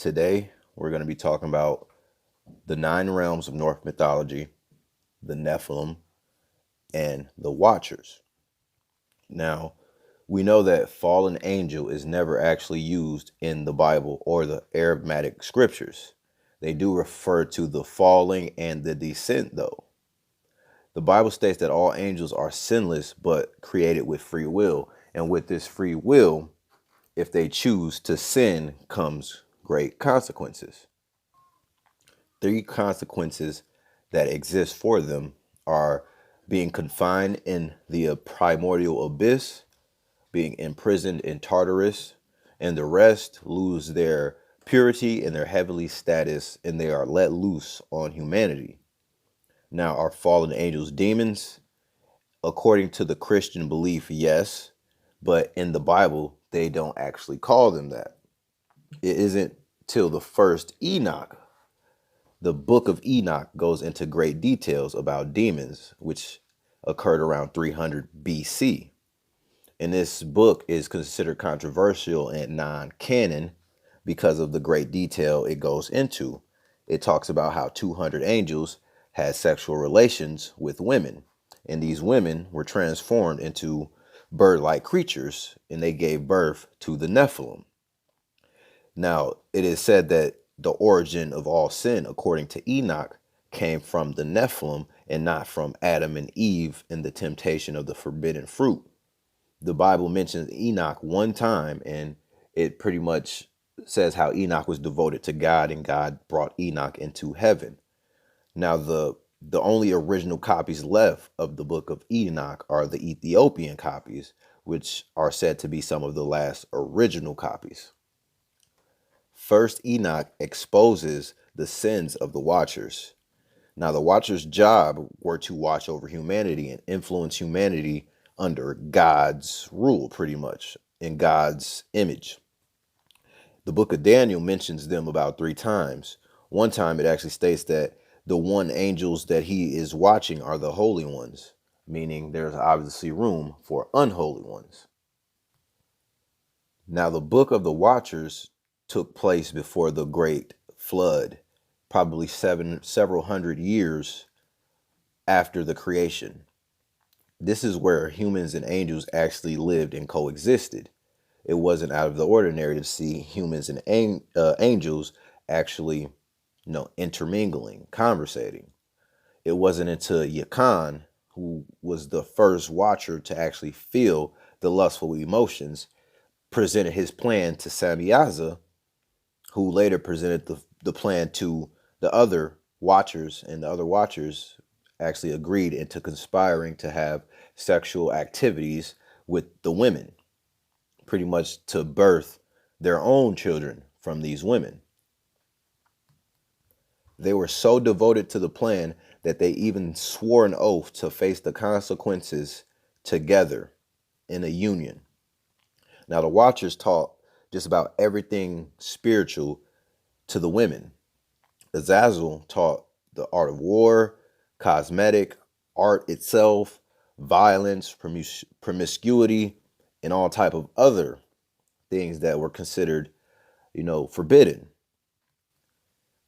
Today, we're going to be talking about the 9 realms of Norse mythology, the Nephilim, and the Watchers. Now, we know that fallen angel is never actually used in the Bible or the Aramaic scriptures. They do refer to the falling and the descent, though. The Bible states that all angels are sinless but created with free will. And with this free will, if they choose to sin, comes great consequences. 3 consequences that exist for them are being confined in the primordial abyss, being imprisoned in Tartarus, and the rest lose their purity and their heavenly status, and they are let loose on humanity. Now, are fallen angels demons? According to the Christian belief, yes, but in the Bible, they don't actually call them that. It isn't till the first Enoch. The book of Enoch goes into great details about demons, which occurred around 300 BC. And this book is considered controversial and non-canon because of the great detail it goes into. It talks about how 200 angels had sexual relations with women, and these women were transformed into bird-like creatures, and they gave birth to the Nephilim. Now, it is said that the origin of all sin, according to Enoch, came from the Nephilim and not from Adam and Eve in the temptation of the forbidden fruit. The Bible mentions Enoch one time, and it pretty much says how Enoch was devoted to God and God brought Enoch into heaven. Now, the only original copies left of the book of Enoch are the Ethiopian copies, which are said to be some of the last original copies. First, Enoch exposes the sins of the Watchers. Now, the Watchers' job were to watch over humanity and influence humanity under God's rule, pretty much, in God's image. The book of Daniel mentions them about 3 times. One time it actually states that the one angels that he is watching are the holy ones, meaning there's obviously room for unholy ones. Now, the book of the Watchers took place before the great flood, probably several hundred years after the creation. This is where humans and angels actually lived and coexisted. It wasn't out of the ordinary to see humans and angels actually, intermingling, conversating. It wasn't until Yakan, who was the first watcher to actually feel the lustful emotions, presented his plan to Samyaza, who later presented the plan to the other watchers, and the other watchers actually agreed into conspiring to have sexual activities with the women, pretty much to birth their own children from these women. They were so devoted to the plan that they even swore an oath to face the consequences together in a union. Now, the Watchers taught just about everything spiritual to the women. Azazel taught the art of war, cosmetic, art itself, violence, promiscuity, and all type of other things that were considered, forbidden.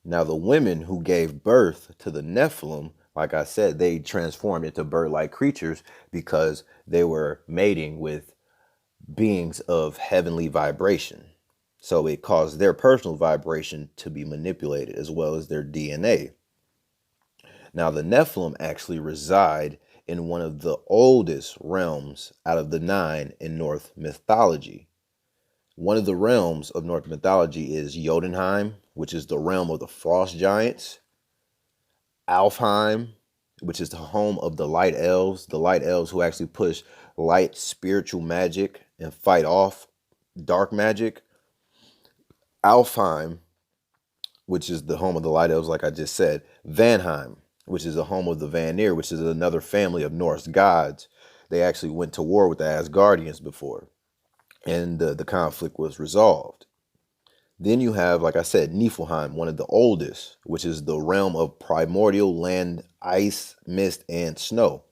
Now, the women who gave birth to the Nephilim, like I said, they transformed into bird-like creatures because they were mating with beings of heavenly vibration. So it caused their personal vibration to be manipulated as well as their DNA. Now, the Nephilim actually reside in one of the oldest realms out of the 9 in Norse mythology. One of the realms of Norse mythology is Jotunheim, which is the realm of the frost giants. Alfheim, which is the home of the light elves who actually push light spiritual magic and fight off dark magic. Alfheim, which is the home of the light elves, like I just said. Vanheim, which is the home of the Vanir, which is another family of Norse gods. They actually went to war with the Asgardians before, and the conflict was resolved. Then you have, like I said, Niflheim, one of the oldest, which is the realm of primordial land, ice, mist, and snow.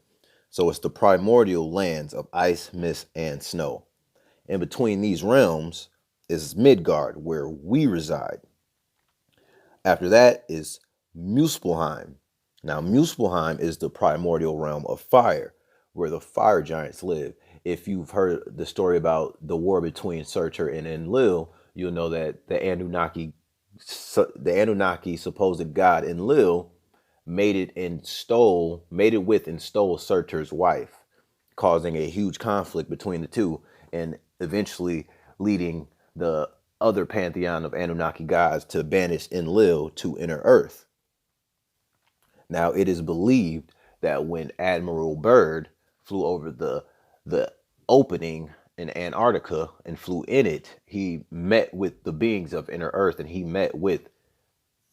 So it's the primordial lands of ice, mist, and snow. In between these realms is Midgard, where we reside. After that is Muspelheim. Now, Muspelheim is the primordial realm of fire, where the fire giants live. If you've heard the story about the war between Surtur and Enlil, you'll know that the Anunnaki supposed god Enlil, made it with and stole Surtur's wife, causing a huge conflict between the two, and eventually leading the other pantheon of Anunnaki gods to banish Enlil to inner Earth. Now, it is believed that when Admiral Byrd flew over the opening in Antarctica and flew in it, he met with the beings of inner Earth, and he met with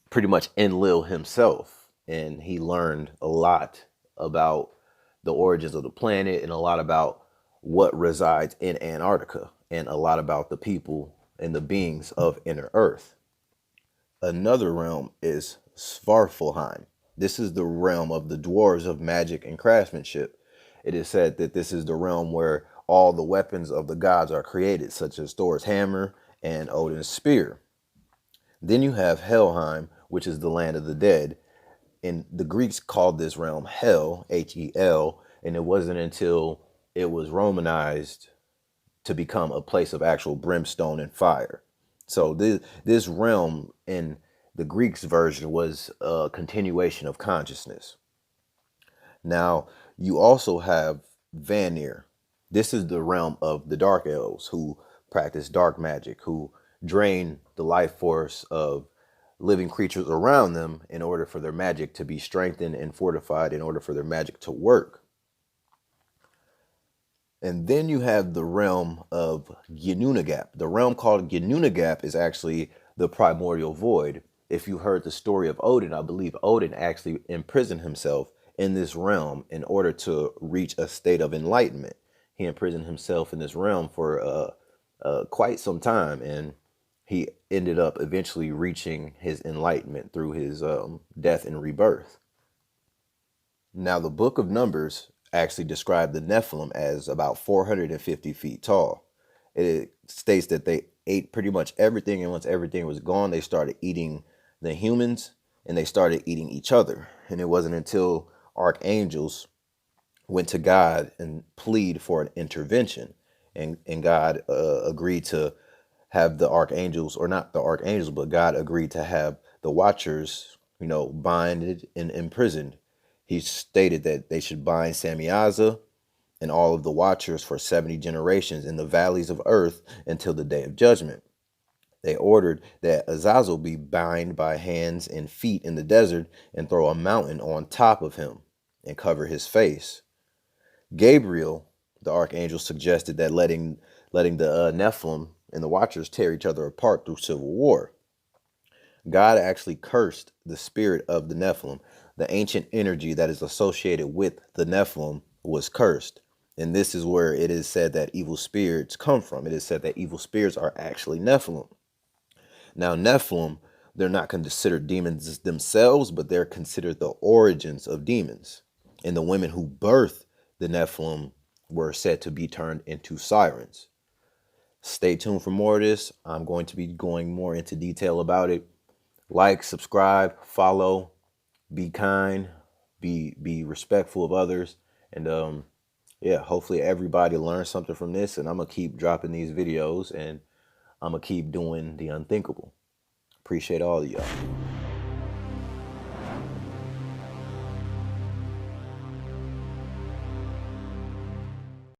pretty much Enlil himself, and he learned a lot about the origins of the planet and a lot about what resides in Antarctica and a lot about the people and the beings of inner Earth. Another realm is Svartalfheim. This is the realm of the dwarves of magic and craftsmanship. It is said that this is the realm where all the weapons of the gods are created, such as Thor's hammer and Odin's spear. Then you have Helheim, which is the land of the dead. And the Greeks called this realm Hel, Hel, and it wasn't until it was Romanized to become a place of actual brimstone and fire. So this realm in the Greeks version was a continuation of consciousness. Now, you also have Vanir. This is the realm of the dark elves who practice dark magic, who drain the life force of living creatures around them in order for their magic to be strengthened and fortified, in order for their magic to work. And then you have the realm of Ginnungagap. The realm called Ginnungagap is actually the primordial void. If you heard the story of Odin, I believe Odin actually imprisoned himself in this realm in order to reach a state of enlightenment. He imprisoned himself in this realm for quite some time, and he ended up eventually reaching his enlightenment through his death and rebirth. Now, the book of Numbers actually described the Nephilim as about 450 feet tall. It states that they ate pretty much everything, and once everything was gone, they started eating the humans and they started eating each other. And it wasn't until archangels went to God and plead for an intervention, and God agreed to have the archangels, or not the archangels, but God agreed to have the Watchers, binded and imprisoned. He stated that they should bind Samyaza and all of the Watchers for 70 generations in the valleys of earth until the day of judgment. They ordered that Azazel be bound by hands and feet in the desert and throw a mountain on top of him and cover his face. Gabriel, the archangel, suggested that letting the Nephilim and the Watchers tear each other apart through civil war. God actually cursed the spirit of the Nephilim. The ancient energy that is associated with the Nephilim was cursed. And this is where it is said that evil spirits come from. It is said that evil spirits are actually Nephilim. Now, Nephilim, they're not considered demons themselves, but they're considered the origins of demons. And the women who birthed the Nephilim were said to be turned into sirens. Stay tuned for more of this. I'm going to be going more into detail about it. Like, subscribe, follow, be kind, be respectful of others, and yeah, hopefully everybody learns something from this. And I'm gonna keep dropping these videos, and I'm gonna keep doing the unthinkable. Appreciate all of y'all.